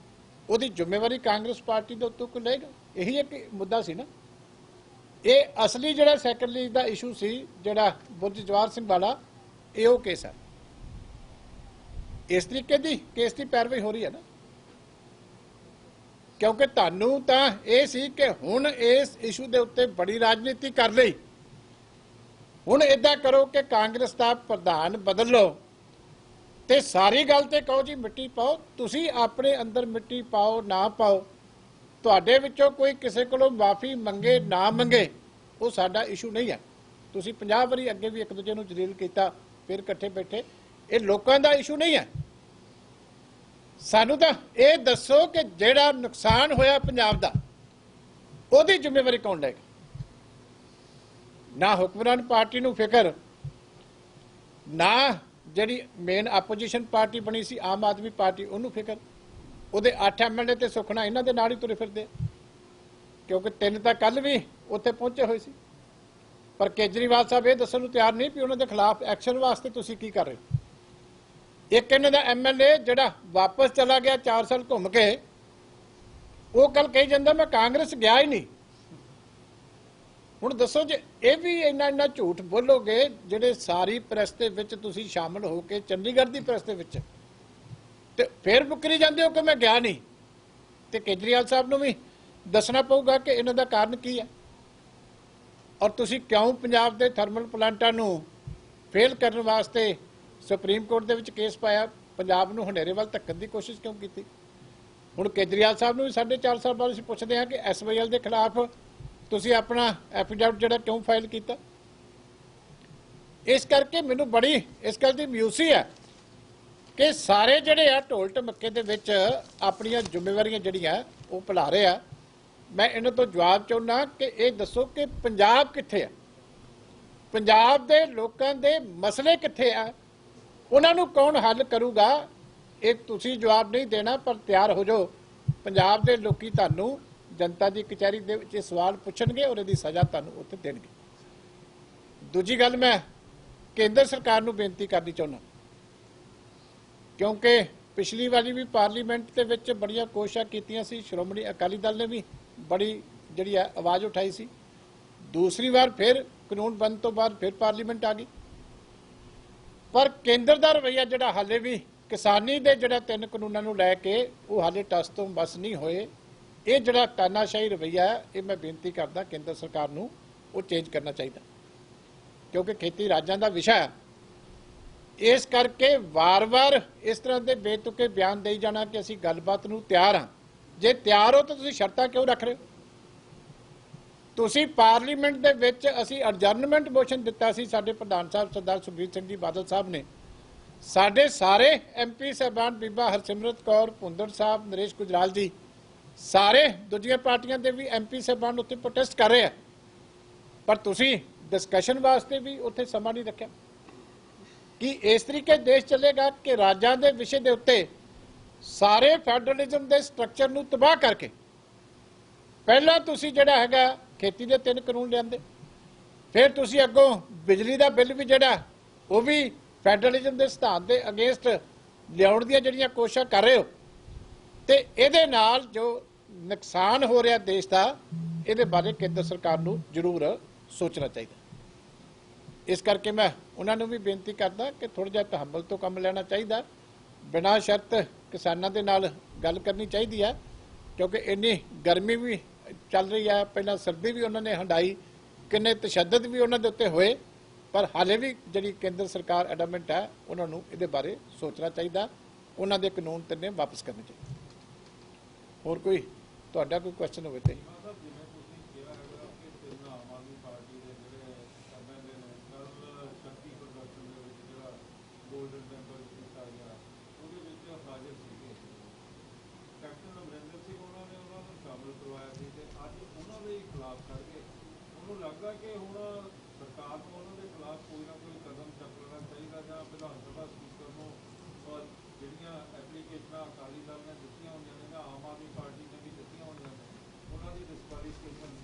Speaker 1: ਉਹਦੀ ਜ਼ਿੰਮੇਵਾਰੀ ਕਾਂਗਰਸ ਪਾਰਟੀ ਦੇ ਉੱਤੇ ਕੋਈ ਲਏਗਾ? ਇਹੀ ਇੱਕ ਮੁੱਦਾ ਸੀ ਨਾ। ਇਹ ਅਸਲੀ ਜਿਹੜਾ ਸੈਕੰਡ ਲੀਗ ਦਾ ਇਸ਼ੂ ਸੀ, ਜਿਹੜਾ ਬੁਰਜ ਜਵਾਹਰ ਸਿੰਘ ਵਾਲਾ, ਇਹ ਉਹ ਕੇਸ ਹੈ। ਇਸ ਤਰੀਕੇ ਦੀ ਕੇਸ ਦੀ ਪੈਰਵਾਈ ਹੋ ਰਹੀ ਹੈ ਨਾ, ਕਿਉਂਕਿ ਤੁਹਾਨੂੰ ਤਾਂ ਇਹ ਸੀ ਕਿ ਹੁਣ ਇਸ ਇਸ਼ੂ ਦੇ ਉੱਤੇ ਬੜੀ ਰਾਜਨੀਤੀ ਕਰ ਲਈ, ਹੁਣ ਇਦਾਂ ਕਰੋ ਕਿ ਕਾਂਗਰਸ ਦਾ ਪ੍ਰਧਾਨ ਬਦਲ ਲਓ ਤੇ ਸਾਰੀ ਗੱਲ ਤੇ ਕਹੋ ਜੀ ਮਿੱਟੀ ਪਾਓ। ਤੁਸੀਂ ਆਪਣੇ ਅੰਦਰ ਮਿੱਟੀ ਪਾਓ ਨਾ ਪਾਓ, ਤੁਹਾਡੇ ਵਿੱਚੋਂ ਕੋਈ ਕਿਸੇ ਕੋਲੋਂ ਮਾਫੀ ਮੰਗੇ ਨਾ ਮੰਗੇ, ਉਹ ਸਾਡਾ ਇਸ਼ੂ ਨਹੀਂ ਹੈ। ਤੁਸੀਂ 50 ਵਾਰੀ ਅੱਗੇ ਵੀ ਇੱਕ ਦੂਜੇ ਨੂੰ ਜਲੀਲ ਕੀਤਾ, ਫਿਰ ਇਕੱਠੇ ਬੈਠੇ, ਇਹ ਲੋਕਾਂ ਦਾ ਇਸ਼ੂ ਨਹੀਂ ਹੈ। ਸਾਨੂੰ ਤਾਂ ਇਹ ਦੱਸੋ ਕਿ ਜਿਹੜਾ ਨੁਕਸਾਨ ਹੋਇਆ ਪੰਜਾਬ ਦਾ, ਉਹਦੀ ਜ਼ਿੰਮੇਵਾਰੀ ਕੌਣ ਲਏਗਾ? ਨਾ ਹੁਕਮਰਾਨ ਪਾਰਟੀ ਨੂੰ ਫਿਕਰ, ਨਾ ਜਿਹੜੀ ਮੇਨ ਆਪੋਜੀਸ਼ਨ ਪਾਰਟੀ ਬਣੀ ਸੀ ਆਮ ਆਦਮੀ ਪਾਰਟੀ, ਉਹਨੂੰ ਫਿਕਰ। ਉਹਦੇ 8 ਐਮਐਲਏ ਤੇ ਸੁਖਣਾ ਇਹਨਾਂ ਦੇ ਨਾਲ ਹੀ ਤੁਰੇ ਫਿਰਦੇ, ਕਿਉਂਕਿ 3 ਤਾਂ ਕੱਲ ਵੀ ਉੱਥੇ ਪਹੁੰਚੇ ਹੋਏ ਸੀ। ਪਰ ਕੇਜਰੀਵਾਲ ਸਾਹਿਬ ਇਹ ਦੱਸਣ ਨੂੰ ਤਿਆਰ ਨਹੀਂ ਵੀ ਉਹਨਾਂ ਦੇ ਖਿਲਾਫ ਐਕਸ਼ਨ ਵਾਸਤੇ ਤੁਸੀਂ ਕੀ ਕਰ ਰਹੇ ਹੋ। ਇੱਕ ਇਹਨਾਂ ਦਾ ਐਮਐਲਏ ਜਿਹੜਾ ਵਾਪਸ ਚਲਾ ਗਿਆ 4 ਸਾਲ ਘੁੰਮ ਕੇ, ਉਹ ਕੱਲ ਕਹੀ ਜਾਂਦਾ ਮੈਂ ਕਾਂਗਰਸ ਗਿਆ ਹੀ ਨਹੀਂ। ਹੁਣ ਦੱਸੋ ਜੇ ਇਹ ਵੀ ਇੰਨਾ ਝੂਠ ਬੋਲੋਗੇ, ਜਿਹੜੇ ਸਾਰੀ ਪ੍ਰੈਸ ਦੇ ਵਿੱਚ ਤੁਸੀਂ ਸ਼ਾਮਲ ਹੋ ਕੇ, ਚੰਡੀਗੜ੍ਹ ਦੀ ਪ੍ਰੈਸ ਦੇ ਵਿੱਚ, ਤੇ ਫਿਰ ਮੁੱਕਰੀ ਜਾਂਦੇ ਹੋ ਕਿ ਮੈਂ ਗਿਆ ਨਹੀਂ, ਤੇ ਕੇਜਰੀਵਾਲ ਸਾਹਿਬ ਨੂੰ ਵੀ ਦੱਸਣਾ ਪਊਗਾ ਕਿ ਇਹਨਾਂ ਦਾ ਕਾਰਨ ਕੀ ਹੈ, ਔਰ ਤੁਸੀਂ ਕਿਉਂ ਪੰਜਾਬ ਦੇ ਥਰਮਲ ਪਲਾਂਟਾਂ ਨੂੰ ਫੇਲ ਕਰਨ ਵਾਸਤੇ ਸੁਪਰੀਮ ਕੋਰਟ ਦੇ ਵਿੱਚ ਕੇਸ ਪਾਇਆ, ਪੰਜਾਬ ਨੂੰ ਹਨੇਰੇ ਵੱਲ ਧੱਕਣ ਦੀ ਕੋਸ਼ਿਸ਼ ਕਿਉਂ ਕੀਤੀ। ਹੁਣ ਕੇਜਰੀਵਾਲ ਸਾਹਿਬ ਨੂੰ ਵੀ 4.5 ਸਾਲ ਬਾਅਦ ਅਸੀਂ ਪੁੱਛਦੇ ਹਾਂ ਕਿ SYL ਦੇ ਖਿਲਾਫ ਤੁਸੀਂ ਆਪਣਾ ਐਫੀਡੈਵਿਟ ਜਿਹੜਾ ਕਿਉਂ ਫਾਈਲ ਕੀਤਾ। ਇਸ ਕਰਕੇ ਮੈਨੂੰ ਬੜੀ ਇਸ ਗੱਲ ਦੀ ਮਾਯੂਸੀ ਹੈ ਕਿ ਸਾਰੇ ਜਿਹੜੇ ਆ ਢੋਲ ਢਮੱਕੇ ਦੇ ਵਿੱਚ ਆਪਣੀਆਂ ਜ਼ਿੰਮੇਵਾਰੀਆਂ ਜਿਹੜੀਆਂ ਉਹ ਭੁਲਾ ਰਹੇ ਆ। ਮੈਂ ਇਹਨਾਂ ਤੋਂ ਜਵਾਬ ਚਾਹੁੰਦਾ ਕਿ ਇਹ ਦੱਸੋ ਕਿ ਪੰਜਾਬ ਕਿੱਥੇ ਆ, ਪੰਜਾਬ ਦੇ ਲੋਕਾਂ ਦੇ ਮਸਲੇ ਕਿੱਥੇ ਆ, ਉਹਨਾਂ ਨੂੰ ਕੌਣ ਹੱਲ ਕਰੂਗਾ। ਇਹ ਤੁਸੀਂ ਜਵਾਬ ਨਹੀਂ ਦੇਣਾ, ਪਰ ਤਿਆਰ ਹੋ ਜਾਓ, ਪੰਜਾਬ ਦੇ ਲੋਕੀ ਤੁਹਾਨੂੰ ਜਨਤਾ ਦੀ ਕਚਹਿਰੀ ਦੇ ਵਿੱਚ ਸਵਾਲ ਪੁੱਛਣਗੇ ਔਰ ਇਹਦੀ ਸਜ਼ਾ ਤੁਹਾਨੂੰ ਉੱਥੇ ਦੇਣਗੇ। ਦੂਜੀ ਗੱਲ ਮੈਂ ਕੇਂਦਰ ਸਰਕਾਰ ਨੂੰ ਬੇਨਤੀ ਕਰਨੀ ਚਾਹੁੰਦਾ, ਕਿਉਂਕਿ ਪਿਛਲੀ ਵਾਰੀ ਵੀ ਪਾਰਲੀਮੈਂਟ ਦੇ ਵਿੱਚ ਬੜੀਆਂ ਕੋਸ਼ਿਸ਼ਾਂ ਕੀਤੀਆਂ ਸੀ, ਸ਼੍ਰੋਮਣੀ ਅਕਾਲੀ ਦਲ ਨੇ ਵੀ ਬੜੀ ਜਿਹੜੀ ਹੈ ਆਵਾਜ਼ ਉਠਾਈ ਸੀ। ਦੂਸਰੀ ਵਾਰ ਫਿਰ ਕਾਨੂੰਨ ਬੰਦ ਤੋਂ ਬਾਅਦ ਫਿਰ ਪਾਰਲੀਮੈਂਟ ਆ ਗਈ, ਪਰ ਕੇਂਦਰ ਦਾ ਰਵੱਈਆ ਜਿਹੜਾ ਹਾਲੇ ਵੀ ਕਿਸਾਨੀ ਦੇ ਜਿਹੜਾ 3 ਕਾਨੂੰਨਾਂ ਨੂੰ ਲੈ ਕੇ ਉਹ ਹਾਲੇ ਟਸ ਤੋਂ ਬਸ ਨਹੀਂ ਹੋਏ। ਇਹ ਜਿਹੜਾ ਤਾਨਾਸ਼ਾਹੀ ਰਵੱਈਆ ਹੈ, ਇਹ ਮੈਂ ਬੇਨਤੀ ਕਰਦਾ ਕੇਂਦਰ ਸਰਕਾਰ ਨੂੰ ਉਹ ਚੇਂਜ ਕਰਨਾ ਚਾਹੀਦਾ, ਕਿਉਂਕਿ ਖੇਤੀ ਰਾਜਾਂ ਦਾ ਵਿਸ਼ਾ ਹੈ। ਇਸ ਕਰਕੇ ਵਾਰ-ਵਾਰ ਇਸ ਤਰ੍ਹਾਂ ਦੇ ਬੇਤੁਕੇ ਬਿਆਨ ਦੇਈ ਜਾਣਾ ਕਿ ਅਸੀਂ ਗੱਲਬਾਤ ਨੂੰ ਤਿਆਰ ਹਾਂ। ਜੇ ਤਿਆਰ ਹੋ ਤਾਂ ਤੁਸੀਂ ਸ਼ਰਤਾਂ ਕਿਉਂ ਰੱਖ ਰਹੇ ਹੋ? ਤੁਸੀਂ ਪਾਰਲੀਮੈਂਟ ਦੇ ਵਿੱਚ ਅਸੀਂ ਅਡਜਰਨਮੈਂਟ ਮੋਸ਼ਨ ਦਿੱਤਾ ਸੀ, ਸਾਡੇ ਪ੍ਰਧਾਨ ਸਾਹਿਬ ਸਰਦਾਰ ਸੁਖਬੀਰ ਸਿੰਘ ਜੀ ਬਾਦਲ ਸਾਹਿਬ ਨੇ, ਸਾਡੇ ਸਾਰੇ MP ਸਾਹਿਬਾਨ, ਬੀਬਾ ਹਰਸਿਮਰਤ ਕੌਰ ਭੁੰਦੜ ਸਾਹਿਬ, ਨਰੇਸ਼ ਗੁਜਰਾਲ ਜੀ, ਸਾਰੇ ਦੂਜੀਆਂ ਪਾਰਟੀਆਂ ਦੇ ਵੀ MP ਸਾਹਿਬਾਨ ਉੱਤੇ ਪ੍ਰੋਟੈਸਟ ਕਰ ਰਹੇ ਆ, ਪਰ ਤੁਸੀਂ ਡਿਸਕਸ਼ਨ ਵਾਸਤੇ ਵੀ ਉੱਥੇ ਸਮਾਂ ਨਹੀਂ ਰੱਖਿਆ। ਕਿ ਇਸ ਤਰੀਕੇ ਦੇਸ਼ ਚੱਲੇਗਾ ਕਿ ਰਾਜਾਂ ਦੇ ਵਿਸ਼ੇ ਦੇ ਉੱਤੇ ਸਾਰੇ ਫੈਡਰਲਿਜ਼ਮ ਦੇ ਸਟਰਕਚਰ ਨੂੰ ਤਬਾਹ ਕਰਕੇ ਪਹਿਲਾਂ ਤੁਸੀਂ ਜਿਹੜਾ ਹੈਗਾ ਖੇਤੀ ਦੇ 3 ਕਾਨੂੰਨ ਲਿਆਂਦੇ, ਫਿਰ ਤੁਸੀਂ ਅੱਗੋਂ ਬਿਜਲੀ ਦਾ ਬਿੱਲ ਵੀ ਜਿਹੜਾ ਉਹ ਵੀ ਫੈਡਰਲਿਜ਼ਮ ਦੇ ਸਿਧਾਂਤ ਦੇ ਅਗੇਂਸਟ ਲਿਆਉਣ ਦੀਆਂ ਜਿਹੜੀਆਂ ਕੋਸ਼ਿਸ਼ਾਂ ਕਰ ਰਹੇ ਹੋ, ਤੇ ਇਹਦੇ ਨਾਲ ਜੋ ਨੁਕਸਾਨ ਹੋ ਰਿਹਾ ਦੇਸ਼ ਦਾ, ਇਹਦੇ ਬਾਰੇ ਕੇਂਦਰ ਸਰਕਾਰ ਨੂੰ ਜ਼ਰੂਰ ਸੋਚਣਾ ਚਾਹੀਦਾ। ਇਸ ਕਰਕੇ ਮੈਂ ਉਹਨਾਂ ਨੂੰ ਵੀ ਬੇਨਤੀ ਕਰਦਾ ਕਿ ਥੋੜ੍ਹਾ ਜਿਹਾ ਤਹੱਮਲ ਤੋਂ ਕੰਮ ਲੈਣਾ ਚਾਹੀਦਾ, ਬਿਨਾਂ ਸ਼ਰਤ ਕਿਸਾਨਾਂ ਦੇ ਨਾਲ ਗੱਲ ਕਰਨੀ ਚਾਹੀਦੀ ਹੈ, ਕਿਉਂਕਿ ਇੰਨੀ ਗਰਮੀ ਵੀ ਚੱਲ ਰਹੀ ਹੈ, ਪਹਿਲਾਂ ਸਰਦੀ ਵੀ ਉਹਨਾਂ ਨੇ ਹੰਡਾਈ, ਕਿੰਨੇ ਤਸ਼ੱਦਦ ਵੀ ਉਹਨਾਂ ਦੇ ਉੱਤੇ ਹੋਏ, ਪਰ ਹਾਲੇ ਵੀ ਜਿਹੜੀ ਕੇਂਦਰ ਸਰਕਾਰ ਐਡਮੈਂਟ ਹੈ, ਉਹਨਾਂ ਨੂੰ ਇਹਦੇ ਬਾਰੇ ਸੋਚਣਾ ਚਾਹੀਦਾ, ਉਹਨਾਂ ਦੇ ਕਾਨੂੰਨ ਤਿੰਨੇ ਵਾਪਸ ਕਰਨੇ ਚਾਹੀਦੇ। ਹੋਰ ਕੋਈ ਤੁਹਾਡਾ ਕੋਈ ਕੁਐਸਚਨ ਹੋਵੇ ਤੇ
Speaker 3: ਲੱਗਦਾ ਕਿ ਹੁਣ ਸਰਕਾਰ ਨੂੰ ਉਹਨਾਂ ਦੇ ਖਿਲਾਫ ਕੋਈ ਨਾ ਕੋਈ ਕਦਮ ਚੱਕ ਲੈਣਾ ਚਾਹੀਦਾ, ਜਾਂ ਵਿਧਾਨ ਸਭਾ ਸਪੀਕਰ ਨੂੰ ਜਿਹੜੀਆਂ ਐਪਲੀਕੇਸ਼ਨਾਂ ਅਕਾਲੀ ਦਲ ਨੇ ਦਿੱਤੀਆਂ ਹੋਈਆਂ ਨੇ ਜਾਂ ਆਮ ਆਦਮੀ ਪਾਰਟੀ ਨੇ ਵੀ ਦਿੱਤੀਆਂ ਹੋਈਆਂ ਨੇ, ਉਹਨਾਂ ਦੀ ਡਿਸਕੁਆਲੀਫਿਕੇਸ਼ਨ।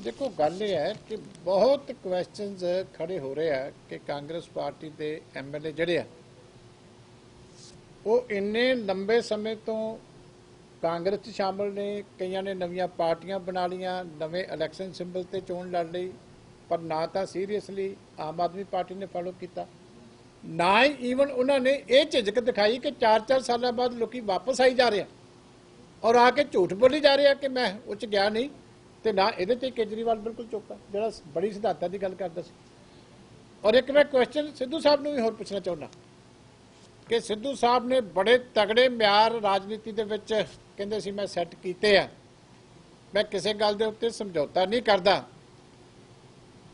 Speaker 1: ਦੇਖੋ ਗੱਲ ਇਹ ਹੈ ਕਿ ਬਹੁਤ ਕੁਐਸਚਨਸ ਖੜੇ ਹੋ ਰਹੇ ਆ ਕਿ ਕਾਂਗਰਸ ਪਾਰਟੀ ਦੇ MLA ਜਿਹੜੇ ਆ ਉਹ ਇੰਨੇ ਲੰਬੇ ਸਮੇਂ ਤੋਂ ਕਾਂਗਰਸ 'ਚ ਸ਼ਾਮਲ ਨੇ, ਕਈਆਂ ਨੇ ਨਵੀਆਂ ਪਾਰਟੀਆਂ ਬਣਾ ਲਈਆਂ, ਨਵੇਂ ਇਲੈਕਸ਼ਨ ਸਿੰਬਲ ਤੇ ਚੋਣ ਲੜ ਲਈ, ਪਰ ਨਾ ਤਾਂ ਸੀਰੀਅਸਲੀ ਆਮ ਆਦਮੀ ਪਾਰਟੀ ਨੇ ਫਾਲੋ ਕੀਤਾ, ਨਾ ਹੀ ਈਵਨ ਉਹਨਾਂ ਨੇ ਇਹ ਝਿਜਕ ਦਿਖਾਈ ਕਿ 4-4 ਸਾਲਾਂ ਬਾਅਦ ਲੋਕੀ ਵਾਪਸ ਆਈ ਜਾ ਰਹੇ ਆ ਔਰ ਆ ਕੇ ਝੂਠ ਬੋਲੀ ਜਾ ਰਹੇ ਆ ਕਿ ਮੈਂ ਉਹ 'ਚ ਗਿਆ ਨਹੀਂ, ਤੇ ਨਾ ਇਹਦੇ ਤੇ ਕੇਜਰੀਵਾਲ ਬਿਲਕੁਲ ਚੁੱਪ ਹੈ ਜਿਹੜਾ ਬੜੀ ਸਿਧਾਂਤਾਂ ਦੀ ਗੱਲ ਕਰਦਾ ਸੀ। ਔਰ ਇੱਕ ਮੈਂ ਕੁਐਸਚਨ ਸਿੱਧੂ ਸਾਹਿਬ ਨੂੰ ਵੀ ਹੋਰ ਪੁੱਛਣਾ ਚਾਹੁੰਦਾ ਕਿ ਸਿੱਧੂ ਸਾਹਿਬ ਨੇ ਬੜੇ ਤਗੜੇ ਮਿਆਰ ਰਾਜਨੀਤੀ ਦੇ ਵਿੱਚ ਕਹਿੰਦੇ ਸੀ ਮੈਂ ਸੈੱਟ ਕੀਤੇ ਆ, ਮੈਂ ਕਿਸੇ ਗੱਲ ਦੇ ਉੱਤੇ ਸਮਝੌਤਾ ਨਹੀਂ ਕਰਦਾ।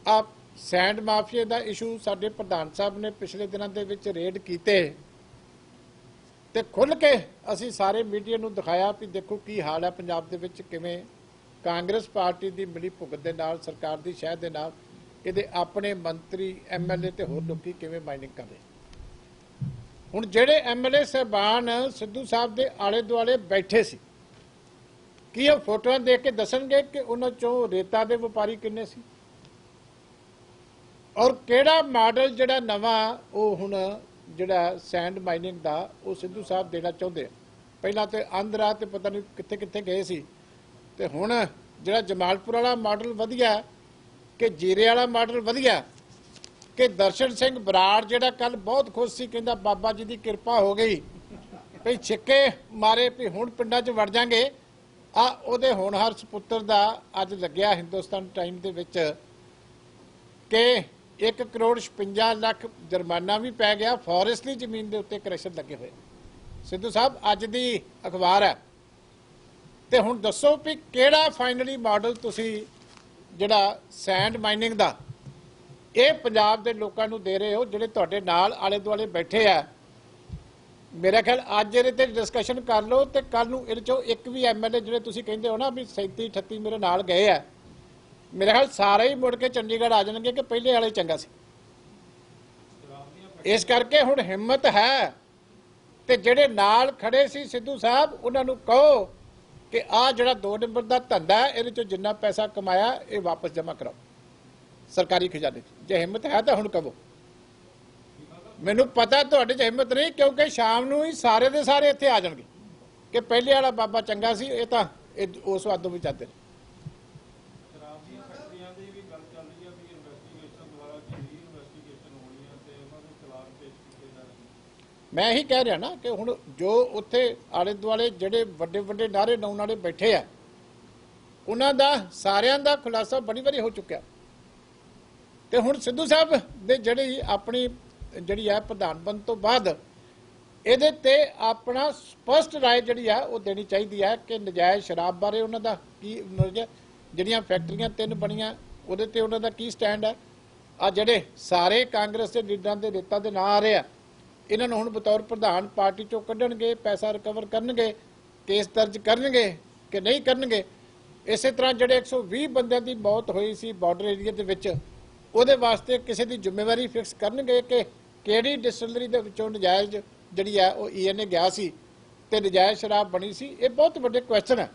Speaker 1: ਆ ਸੈਂਡ ਮਾਫੀਆ ਦਾ ਇਸ਼ੂ ਸਾਡੇ ਪ੍ਰਧਾਨ ਸਾਹਿਬ ਨੇ ਪਿਛਲੇ ਦਿਨਾਂ ਦੇ ਵਿੱਚ ਰੇਡ ਕੀਤੇ ਤੇ ਖੁੱਲ੍ਹ ਕੇ ਅਸੀਂ ਸਾਰੇ ਮੀਡੀਆ ਨੂੰ ਦਿਖਾਇਆ ਵੀ ਦੇਖੋ ਕੀ ਹਾਲ ਹੈ ਪੰਜਾਬ ਦੇ ਵਿੱਚ, ਕਿਵੇਂ ਕਾਂਗਰਸ ਪਾਰਟੀ ਦੀ ਮਿਲੀ ਭੁਗਤ ਦੇ ਨਾਲ, ਸਰਕਾਰ ਦੀ ਸ਼ਹਿਦ ਦੇ ਨਾਲ ਇਹਦੇ ਆਪਣੇ ਮੰਤਰੀ MLA ਤੇ ਹੋਰ ਲੋਕੀ ਕਿਵੇਂ ਮਾਈਨਿੰਗ ਕਰ ਰਹੇ। ਹੁਣ ਜਿਹੜੇ MLA ਸਾਹਿਬਾਨ ਸਿੱਧੂ ਸਾਹਿਬ ਦੇ ਆਲੇ ਦੁਆਲੇ ਬੈਠੇ ਸੀ, ਕੀ ਉਹ ਫੋਟੋਆਂ ਦੇਖ ਕੇ ਦੱਸਣਗੇ ਕਿ ਉਹਨਾਂ ਚੋਂ ਰੇਤਾ ਦੇ ਵਪਾਰੀ ਕਿੰਨੇ ਸੀ, ਔਰ ਕਿਹੜਾ ਮਾਡਲ ਜਿਹੜਾ ਨਵਾਂ ਉਹ ਹੁਣ ਜਿਹੜਾ ਸੈਂਡ ਮਾਈਨਿੰਗ ਦਾ ਉਹ ਸਿੱਧੂ ਸਾਹਿਬ ਦੇਣਾ ਚਾਹੁੰਦੇ ਆ। ਪਹਿਲਾਂ ਤੇ ਆਂਧਰਾ ਤੇ ਪਤਾ ਨਹੀਂ ਕਿੱਥੇ ਕਿੱਥੇ ਗਏ ਸੀ, ਤੇ ਹੁਣ ਜਿਹੜਾ ਜਮਾਲਪੁਰ ਵਾਲਾ ਮਾਡਲ ਵਧੀਆ ਕਿ ਜੀਰੇ ਵਾਲਾ ਮਾਡਲ ਵਧੀਆ ਕਿ ਦਰਸ਼ਨ ਸਿੰਘ ਬਰਾੜ ਜਿਹੜਾ ਕੱਲ ਬਹੁਤ ਖੁਸ਼ ਸੀ, ਕਹਿੰਦਾ ਬਾਬਾ ਜੀ ਦੀ ਕਿਰਪਾ ਹੋ ਗਈ ਭਈ ਛਿੱਕੇ ਮਾਰੇ ਵੀ ਹੁਣ ਪਿੰਡਾਂ 'ਚ ਵੜ ਜਾਾਂਗੇ, ਆ ਉਹਦੇ ਹੋਣਹਾਰ ਸਪੁੱਤਰ ਦਾ ਅੱਜ ਲੱਗਿਆ ਹਿੰਦੁਸਤਾਨ ਟਾਈਮ ਦੇ ਵਿੱਚ ਕਿ 1,56,00,000 ਜੁਰਮਾਨਾ ਵੀ ਪੈ ਗਿਆ, ਫੋਰੈਸਟਲੀ ਜ਼ਮੀਨ ਦੇ ਉੱਤੇ ਕਰੈਕਸ਼ਨ ਲੱਗੇ ਹੋਏ। ਸਿੱਧੂ ਸਾਹਿਬ ਅੱਜ ਦੀ ਅਖਬਾਰ ਹੈ, ਤੇ ਹੁਣ ਦੱਸੋ ਵੀ ਕਿਹੜਾ ਫਾਈਨਲੀ ਮਾਡਲ ਤੁਸੀਂ ਜਿਹੜਾ ਸੈਂਡ ਮਾਈਨਿੰਗ ਦਾ ਇਹ ਪੰਜਾਬ ਦੇ ਲੋਕਾਂ ਨੂੰ ਦੇ ਰਹੇ ਹੋ, ਜਿਹੜੇ ਤੁਹਾਡੇ ਨਾਲ ਆਲੇ ਦੁਆਲੇ ਬੈਠੇ ਆ। ਮੇਰਾ ਖਿਆਲ ਅੱਜ ਇਹਦੇ ਤੇ ਡਿਸਕਸ਼ਨ ਕਰ ਲਓ, ਤੇ ਕੱਲ ਨੂੰ ਇਹਦੇ ਚੋਂ ਇੱਕ ਵੀ MLA ਜਿਹੜੇ ਤੁਸੀਂ ਕਹਿੰਦੇ ਹੋ ਨਾ ਵੀ 37-38 ਮੇਰੇ ਨਾਲ ਗਏ ਆ, ਮੇਰੇ ਖਿਆਲ ਸਾਰੇ ਹੀ ਮੁੜ ਕੇ ਚੰਡੀਗੜ੍ਹ ਆ ਜਾਣਗੇ ਕਿ ਪਹਿਲੇ ਵਾਲੇ ਚੰਗਾ ਸੀ। ਇਸ ਕਰਕੇ ਹੁਣ ਹਿੰਮਤ ਹੈ, ਤੇ ਜਿਹੜੇ ਨਾਲ ਖੜੇ ਸੀ ਸਿੱਧੂ ਸਾਹਿਬ ਉਹਨਾਂ ਨੂੰ ਕਹੋ ਕਿ ਆਹ ਜਿਹੜਾ 2 ਨੰਬਰ ਦਾ ਧੰਦਾ ਹੈ, ਇਹਦੇ ਚੋਂ ਜਿੰਨਾ ਪੈਸਾ ਕਮਾਇਆ ਇਹ ਵਾਪਸ ਜਮ੍ਹਾਂ ਕਰਾਓ ਸਰਕਾਰੀ ਖਜ਼ਾਨੇ 'ਚ। ਜੇ ਹਿੰਮਤ ਹੈ ਤਾਂ ਹੁਣ ਕਹੋ। ਮੈਨੂੰ ਪਤਾ ਤੁਹਾਡੇ 'ਚ ਹਿੰਮਤ ਨਹੀਂ, ਕਿਉਂਕਿ ਸ਼ਾਮ ਨੂੰ ਹੀ ਸਾਰੇ ਦੇ ਸਾਰੇ ਇੱਥੇ ਆ ਜਾਣਗੇ ਕਿ ਪਹਿਲੇ ਵਾਲਾ ਬਾਬਾ ਚੰਗਾ ਸੀ, ਇਹ ਤਾਂ ਉਸ ਵਾਦੋਂ ਵੀ ਚਾਹਤੇ ਨੇ। ਮੈਂ ਇਹੀ ਕਹਿ ਰਿਹਾ ਨਾ ਕਿ ਹੁਣ ਜੋ ਉੱਥੇ ਆਲੇ ਦੁਆਲੇ ਜਿਹੜੇ ਵੱਡੇ ਵੱਡੇ ਨਾਰੇ ਲਾਉਣ ਵਾਲੇ ਬੈਠੇ ਆ, ਉਹਨਾਂ ਦਾ ਸਾਰਿਆਂ ਦਾ ਖੁਲਾਸਾ ਬੜੀ ਵਾਰੀ ਹੋ ਚੁੱਕਿਆ, ਤੇ ਹੁਣ ਸਿੱਧੂ ਸਾਹਿਬ ਦੇ ਜਿਹੜੀ ਆਪਣੀ ਜਿਹੜੀ ਹੈ ਪ੍ਰਧਾਨ ਬਣਨ ਤੋਂ ਬਾਅਦ ਇਹਦੇ ਤੇ ਆਪਣਾ ਸਪਸ਼ਟ ਰਾਏ ਜਿਹੜੀ ਆ ਉਹ ਦੇਣੀ ਚਾਹੀਦੀ ਹੈ ਕਿ ਨਜਾਇਜ਼ ਸ਼ਰਾਬ ਬਾਰੇ ਉਹਨਾਂ ਦਾ ਕੀ, ਜਿਹੜੀਆਂ ਫੈਕਟਰੀਆਂ 3 ਬਣੀਆਂ ਉਹਦੇ ਤੇ ਉਹਨਾਂ ਦਾ ਕੀ ਸਟੈਂਡ ਹੈ। ਆ ਜਿਹੜੇ ਸਾਰੇ ਕਾਂਗਰਸ ਦੇ ਲੀਡਰਾਂ ਦੇ ਨੇਤਾ ਦੇ ਨਾਂ ਆ ਰਹੇ ਆ, ਇਹਨਾਂ ਨੂੰ ਹੁਣ ਬਤੌਰ ਪ੍ਰਧਾਨ ਪਾਰਟੀ ਚੋਂ ਕੱਢਣਗੇ, ਪੈਸਾ ਰਿਕਵਰ ਕਰਨਗੇ, ਕੇਸ ਦਰਜ ਕਰਨਗੇ ਕਿ ਨਹੀਂ ਕਰਨਗੇ। ਇਸੇ ਤਰ੍ਹਾਂ ਜਿਹੜੇ 120 ਬੰਦਿਆਂ ਦੀ ਮੌਤ ਹੋਈ ਸੀ ਬਾਰਡਰ ਏਰੀਆ ਦੇ ਵਿੱਚ, ਉਹਦੇ ਵਾਸਤੇ ਕਿਸੇ ਦੀ ਜ਼ਿੰਮੇਵਾਰੀ ਫਿਕਸ ਕਰਨਗੇ ਕਿ ਕਿਹੜੀ ਡਿਸਟਿਲਰੀ ਦੇ ਵਿੱਚੋਂ ਨਜਾਇਜ਼ ਜਿਹੜੀ ਆ ਉਹ ENA ਗਿਆ ਸੀ ਤੇ ਨਜਾਇਜ਼ ਸ਼ਰਾਬ ਬਣੀ ਸੀ। ਇਹ ਬਹੁਤ ਵੱਡੇ ਕੁਐਸਚਨ ਹੈ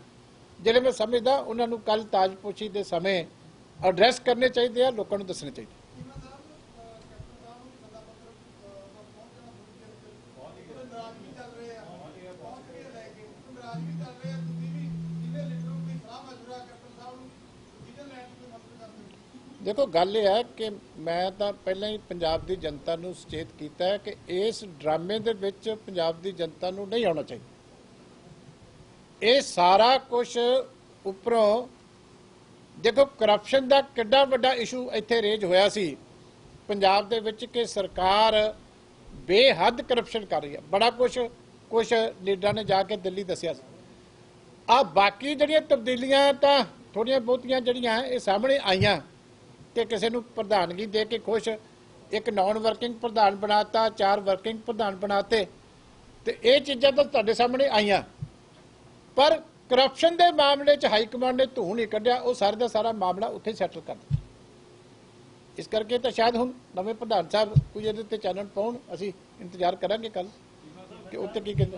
Speaker 1: ਜਿਹੜੇ ਮੈਂ ਸਮਝਦਾ ਉਹਨਾਂ ਨੂੰ ਕੱਲ ਤਾਜਪੋਸ਼ੀ ਦੇ ਸਮੇਂ ਐਡਰੈਸ ਕਰਨੇ ਚਾਹੀਦੇ ਆ, ਲੋਕਾਂ ਨੂੰ ਦੱਸਣੇ ਚਾਹੀਦੇ। ਦੇਖੋ ਗੱਲ ਇਹ ਹੈ ਕਿ ਮੈਂ ਤਾਂ ਪਹਿਲਾਂ ਹੀ ਪੰਜਾਬ ਦੀ ਜਨਤਾ ਨੂੰ ਸੁਚੇਤ ਕੀਤਾ ਹੈ ਕਿ ਇਸ ਡਰਾਮੇ ਦੇ ਵਿੱਚ ਪੰਜਾਬ ਦੀ ਜਨਤਾ ਨੂੰ ਨਹੀਂ ਆਉਣਾ ਚਾਹੀਦਾ। ਇਹ ਸਾਰਾ ਕੁਝ ਉੱਪਰੋਂ ਦੇਖੋ ਕਰਪਸ਼ਨ ਦਾ ਕਿੱਡਾ ਵੱਡਾ ਇਸ਼ੂ ਇੱਥੇ ਰੇਜ ਹੋਇਆ ਸੀ ਪੰਜਾਬ ਦੇ ਵਿੱਚ ਕਿ ਸਰਕਾਰ ਬੇਹੱਦ ਕਰਪਸ਼ਨ ਕਰ ਰਹੀ ਹੈ। ਬੜਾ ਕੁਝ ਲੀਡਰਾਂ ਨੇ ਜਾ ਕੇ ਦਿੱਲੀ ਦੱਸਿਆ ਸੀ। ਆ ਬਾਕੀ ਜਿਹੜੀਆਂ ਤਬਦੀਲੀਆਂ ਤਾਂ ਥੋੜੀਆਂ ਬਹੁਤੀਆਂ ਜਿਹੜੀਆਂ ਇਹ ਸਾਹਮਣੇ ਆਈਆਂ ਕਿ ਕਿਸੇ ਨੂੰ ਪ੍ਰਧਾਨਗੀ ਦੇ ਕੇ ਖੁਸ਼, ਇੱਕ ਨਾਨ ਵਰਕਿੰਗ ਪ੍ਰਧਾਨ ਬਣਾਤਾ, 4 ਵਰਕਿੰਗ ਪ੍ਰਧਾਨ ਬਣਾਤੇ, ਤੇ ਇਹ ਚੀਜ਼ਾਂ ਤਾਂ ਤੁਹਾਡੇ ਸਾਹਮਣੇ ਆਈਆਂ। ਪਰ ਕਰਪਸ਼ਨ ਦੇ ਮਾਮਲੇ 'ਚ ਹਾਈ ਕਮਾਂਡ ਨੇ ਧੂੰ ਨਹੀਂ ਕੱਢਿਆ, ਉਹ ਸਾਰੇ ਦਾ ਸਾਰਾ ਮਾਮਲਾ ਉੱਥੇ ਸੈਟਲ ਕਰ ਦਿੱਤਾ। ਇਸ ਕਰਕੇ ਤਾਂ ਸ਼ਾਇਦ ਹੁਣ ਨਵੇਂ ਪ੍ਰਧਾਨ ਸਾਹਿਬ ਕੋਈ ਇਹਦੇ ਤੇ ਚਾਨਣ ਪਾਉਣ, ਅਸੀਂ ਇੰਤਜ਼ਾਰ ਕਰਾਂਗੇ ਕੱਲ ਕਿ ਉੱਥੇ ਕੀ ਕਹਿੰਦੇ।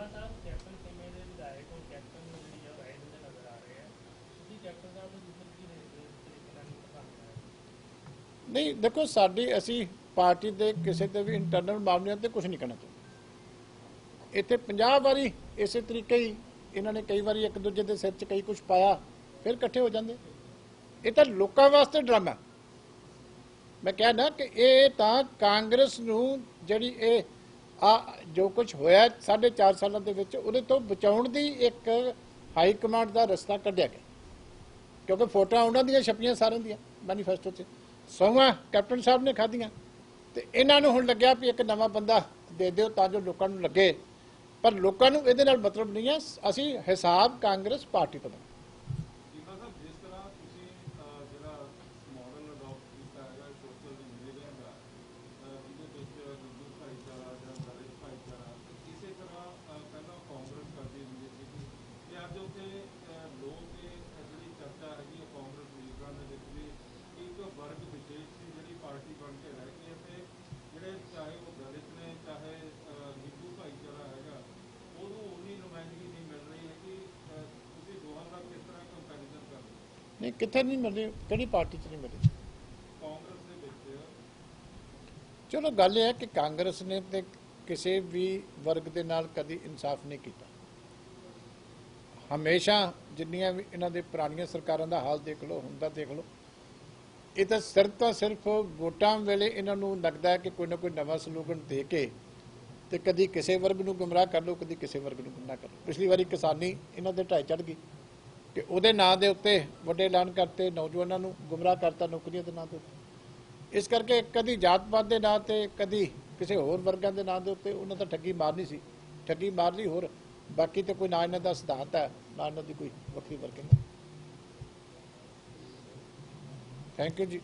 Speaker 1: ਨਹੀਂ ਦੇਖੋ, ਅਸੀਂ ਪਾਰਟੀ ਦੇ ਕਿਸੇ ਦੇ ਵੀ ਇੰਟਰਨਲ ਮਾਮਲਿਆਂ ਤੇ ਕੁਝ ਨਹੀਂ ਕਹਿਣਾ ਚਾਹੁੰਦੇ। ਇੱਥੇ 50 ਵਾਰੀ ਇਸੇ ਤਰੀਕੇ ਹੀ ਇਹਨਾਂ ਨੇ ਕਈ ਵਾਰੀ ਇੱਕ ਦੂਜੇ ਦੇ ਸਿਰ 'ਚ ਕਈ ਕੁਝ ਪਾਇਆ, ਫਿਰ ਇਕੱਠੇ ਹੋ ਜਾਂਦੇ। ਇਹ ਤਾਂ ਲੋਕਾਂ ਵਾਸਤੇ ਡਰਾਮਾ। ਮੈਂ ਕਿਹਾ ਨਾ ਕਿ ਇਹ ਤਾਂ ਕਾਂਗਰਸ ਨੂੰ ਜਿਹੜੀ ਇਹ ਜੋ ਕੁਝ ਹੋਇਆ 4.5 ਸਾਲਾਂ ਦੇ ਵਿੱਚ ਉਹਦੇ ਤੋਂ ਬਚਾਉਣ ਦੀ ਇੱਕ ਹਾਈ ਕਮਾਂਡ ਦਾ ਰਸਤਾ ਕੱਢਿਆ ਗਿਆ, ਕਿਉਂਕਿ ਫੋਟੋਆਂ ਉਹਨਾਂ ਦੀਆਂ ਛਪੀਆਂ ਸਾਰਿਆਂ ਦੀਆਂ ਮੈਨੀਫੈਸਟੋ 'ਚ, ਸਹੁੰਆਂ ਕੈਪਟਨ ਸਾਹਿਬ ਨੇ ਖਾਧੀਆਂ, ਤੇ ਇਹਨਾਂ ਨੂੰ ਹੁਣ ਲੱਗਿਆ ਵੀ ਇੱਕ ਨਵਾਂ ਬੰਦਾ ਦੇ ਦਿਓ ਤਾਂ ਜੋ ਲੋਕਾਂ ਨੂੰ ਲੱਗੇ। ਪਰ ਲੋਕਾਂ ਨੂੰ ਇਹਦੇ ਨਾਲ ਮਤਲਬ ਨਹੀਂ ਹੈ। ਅਸੀਂ ਹਿਸਾਬ ਕਾਂਗਰਸ ਪਾਰਟੀ ਤੋਂ
Speaker 3: ਜੀਵਾ ਸਾਹਿਬ, ਜਿਸ ਤਰ੍ਹਾਂ ਤੁਸੀਂ ਜਿਹੜਾ ਮਾਡਲ ਅਡਾਪਟ ਕੀਤਾ ਹੈਗਾ ਸੋਸ਼ਲ ਇੰਜੀਨੀਅਰਿੰਗ ਦਾ, ਜਿਹਦੇ ਵਿੱਚ ਹਿੰਦੂ ਭਾਈਚਾਰਾ ਜਾਂ ਦਲਿਤ ਭਾਈਚਾਰਾ, ਇਸੇ ਤਰ੍ਹਾਂ ਪਹਿਲਾਂ ਕਾਂਗਰਸ ਕਰਦੀ ਹੁੰਦੀ ਸੀ ਕਿ ਅੱਜ ਉੱਥੇ ਲੋਕ ਜਿਹੜੀ ਚਰਚਾ ਹੈਗੀ ਹੈ ਕਾਂਗਰਸ ਲੀਡਰਾਂ ਦੇ ਵਿੱਚ ਵੀ ਇੱਕ ਵਰਗ ਵਿਸ਼ੇਸ਼ ਦੀ ਜਿਹੜੀ ਪਾਰਟੀ ਬਣ ਕੇ ਰਹਿ ਗਈ ਹੈ, ਤੇ ਜਿਹੜੇ ਚਾਹੇ ਉਹ ਦਲਿਤ ਨੇ ਚਾਹੇ ਹਿੰਦੂ ਭਾਈਚਾਰਾ ਹੈਗਾ ਉਹਨੂੰ ਉਨੀ ਨੁਮਾਇੰਦਗੀ ਨਹੀਂ ਮਿਲ ਰਹੀ ਹੈ। ਕਿ ਤੁਸੀਂ ਦੋਹਾਂ ਦਾ ਕਿਸ ਤਰ੍ਹਾਂ ਕੰਪੈਰੀਜ਼ਨ ਕਰਦੇ ਹੋ?
Speaker 1: ਨਹੀਂ, ਕਿੱਥੇ ਨਹੀਂ ਮਿਲ ਰਹੀ, ਕਿਹੜੀ ਪਾਰਟੀ 'ਚ ਨਹੀਂ ਮਿਲ ਰਹੀ?
Speaker 3: ਕਾਂਗਰਸ ਦੇ ਵਿੱਚ
Speaker 1: ਚਲੋ ਗੱਲ ਇਹ ਹੈ ਕਿ ਕਾਂਗਰਸ ਨੇ ਤੇ ਕਿਸੇ ਵੀ ਵਰਗ ਦੇ ਨਾਲ ਕਦੀ ਇਨਸਾਫ ਨਹੀਂ ਕੀਤਾ। ਹਮੇਸ਼ਾ ਜਿੰਨੀਆਂ ਵੀ ਇਹਨਾਂ ਦੇ ਪੁਰਾਣੀਆਂ ਸਰਕਾਰਾਂ ਦਾ ਹਾਲ ਦੇਖ ਲਓ, ਹੁਣ ਦਾ ਦੇਖ ਲਓ, ਇਹ ਤਾਂ ਸਿਰਫ ਵੋਟਾਂ ਵੇਲੇ ਇਹਨਾਂ ਨੂੰ ਲੱਗਦਾ ਹੈ ਕਿ ਕੋਈ ਨਾ ਕੋਈ ਨਵਾਂ ਸਲੋਗਨ ਦੇ ਕੇ ਤੇ ਕਦੀ ਕਿਸੇ ਵਰਗ ਨੂੰ ਗੁੰਮਰਾਹ ਕਰ ਲਓ, ਕਦੀ ਕਿਸੇ ਵਰਗ ਨੂੰ ਗੁੰਮਰਾਹ ਕਰ ਲਓ। ਪਿਛਲੀ ਵਾਰੀ ਕਿਸਾਨੀ ਇਹਨਾਂ ਦੇ ਢਾਈ ਚੜ੍ਹ ਗਈ ਕਿ ਉਹਦੇ ਨਾਂ ਦੇ ਉੱਤੇ ਵੱਡੇ ਐਲਾਨ ਕਰਤੇ, ਨੌਜਵਾਨਾਂ ਨੂੰ ਗੁੰਮਰਾਹ ਕਰਤਾ ਨੌਕਰੀਆਂ ਦੇ ਨਾਂ ਦੇ ਉੱਤੇ। ਇਸ ਕਰਕੇ ਕਦੀ ਜਾਤ ਪਾਤ ਦੇ ਨਾਂ ਤੇ, ਕਦੀ ਕਿਸੇ ਹੋਰ ਵਰਗਾਂ ਦੇ ਨਾਂ ਦੇ ਉੱਤੇ ਉਹਨਾਂ ਦਾ ਠੱਗੀ ਮਾਰਨੀ ਸੀ, ਠੱਗੀ ਮਾਰ ਲਈ। ਹੋਰ ਬਾਕੀ ਤੇ ਕੋਈ ਨਾ ਇਹਨਾਂ ਦਾ ਸਿਧਾਂਤ ਹੈ, ਨਾ ਇਹਨਾਂ ਦੀ ਕੋਈ ਵੱਖਰੀ ਵਰਕਿੰਗ ਹੈ। ਥੈਂਕ ਯੂ ਜੀ।